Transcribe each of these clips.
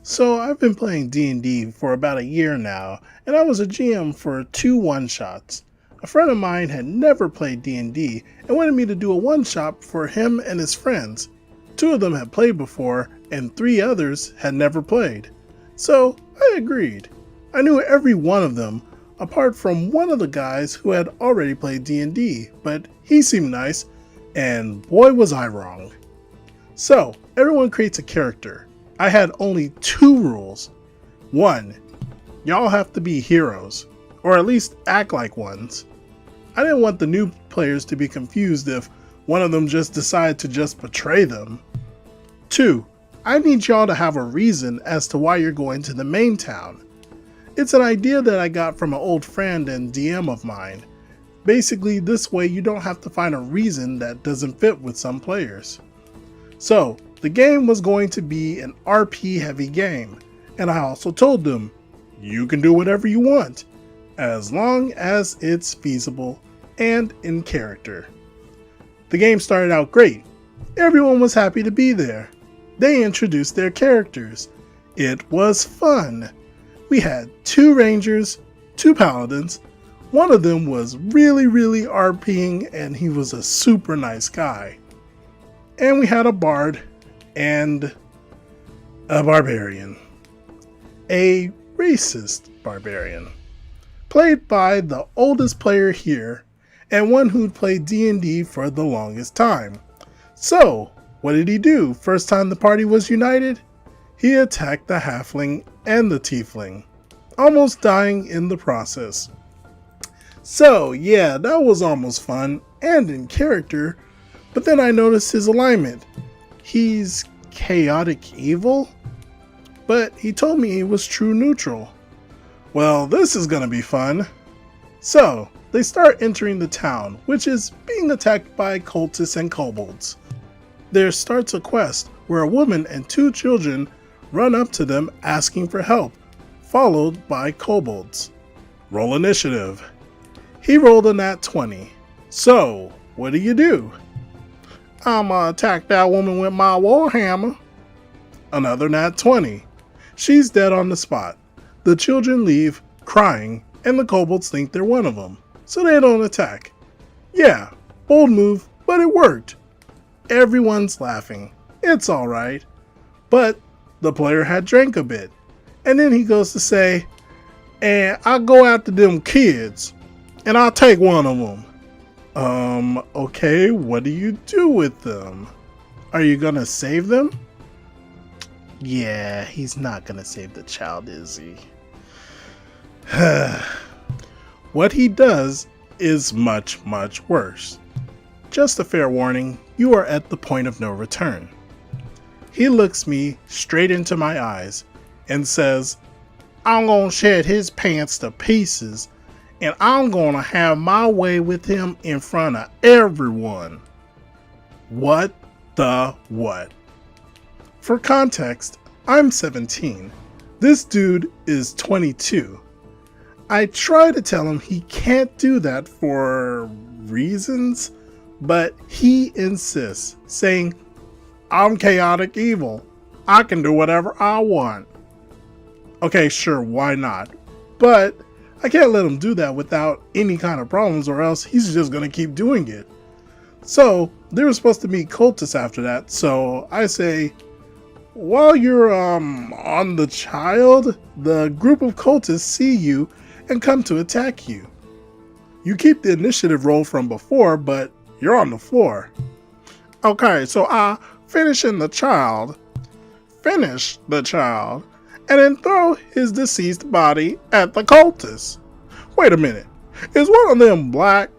So I've been playing D&D for about a year now, and I was a GM for two one-shots. A friend of mine had never played D&D and wanted me to do a one-shot for him and his friends. Two of them had played before, and three others had never played. So I agreed. I knew every one of them, apart from one of the guys who had already played D&D, but he seemed nice, and boy was I wrong. So everyone creates a character. I had only two rules. One, y'all have to be heroes, or at least act like ones. I didn't want the new players to be confused if one of them just decided to just betray them. Two, I need y'all to have a reason as to why you're going to the main town. It's an idea that I got from an old friend and DM of mine. Basically, this way you don't have to find a reason that doesn't fit with some players. So, the game was going to be an RP heavy game, and I also told them, you can do whatever you want, as long as it's feasible and in character. The game started out great. Everyone was happy to be there. They introduced their characters. It was fun. We had two rangers, two paladins. One of them was really RPing, and he was a super nice guy. And we had a bard and a barbarian. A racist barbarian. Played by the oldest player here and one who'd played D&D for the longest time. So, what did he do first time the party was united? He attacked the halfling and the tiefling, almost dying in the process. So, yeah, that was almost fun and in character, but then I noticed his alignment. He's chaotic evil? But he told me he was true neutral. Well, this is gonna be fun. So, they start entering the town, which is being attacked by cultists and kobolds. There starts a quest where a woman and two children run up to them asking for help, followed by kobolds. Roll initiative. He rolled a nat 20. So, what do? I'ma attack that woman with my warhammer. Another nat 20. She's dead on the spot. The children leave, crying, and the kobolds think they're one of them, so they don't attack. Yeah, bold move, but it worked. Everyone's laughing. It's alright. But the player had drank a bit, and then he goes to say, and I'll go after them kids, and I'll take one of them. Okay, what do you do with them? Are you gonna save them? Yeah, he's not gonna save the child, is he? What he does is much worse. Just a fair warning, you are at the point of no return. He looks me straight into my eyes and says, I'm gonna shed his pants to pieces, and I'm gonna have my way with him in front of everyone. What the what? For context, I'm 17. This dude is 22. I try to tell him he can't do that for reasons, but he insists, saying, I'm chaotic evil. I can do whatever I want. Okay, sure, why not? But I can't let him do that without any kind of problems, or else he's just gonna keep doing it. So they were supposed to meet cultists after that, so I say, while you're on the child, the group of cultists see you and come to attack you. You keep the initiative roll from before, but you're on the floor. Okay, so I finish the child, and then throw his deceased body at the cultists. Wait a minute, is one of them black?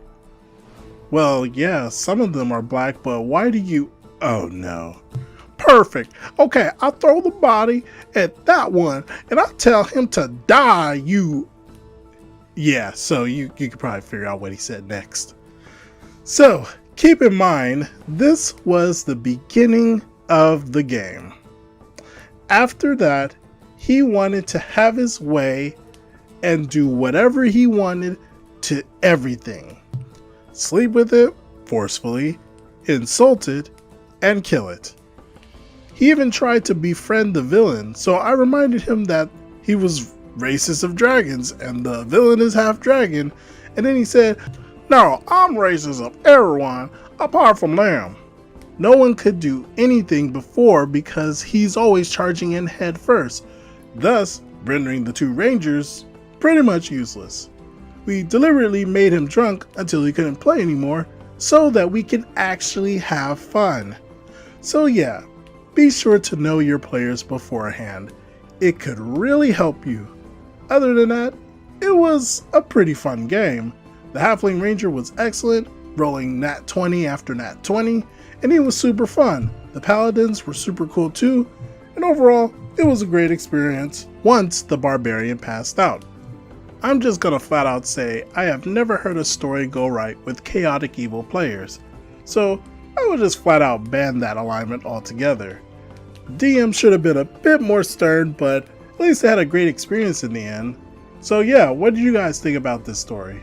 Well, yeah, some of them are black, but why do you... Oh no. Perfect. Okay, I'll throw the body at that one, and I'll tell him to die, you... Yeah, so you could probably figure out what he said next. So, keep in mind, this was the beginning of the game. After that, he wanted to have his way and do whatever he wanted to everything. Sleep with it forcefully, insult it, and kill it. He even tried to befriend the villain, so I reminded him that he was racist of dragons and the villain is half dragon, and then he said, "No, I'm racist of everyone apart from them." No one could do anything before because he's always charging in head first, thus rendering the two rangers pretty much useless. We deliberately made him drunk until he couldn't play anymore so that we can actually have fun. So yeah, be sure to know your players beforehand. It could really help you. Other than that, it was a pretty fun game. The Halfling Ranger was excellent, rolling nat 20 after nat 20, and it was super fun. The Paladins were super cool too, and overall, it was a great experience once the Barbarian passed out. I'm just gonna flat out say I have never heard a story go right with chaotic evil players, so I would just flat out ban that alignment altogether. DM should have been a bit more stern, but at least they had a great experience in the end. So yeah, what did you guys think about this story?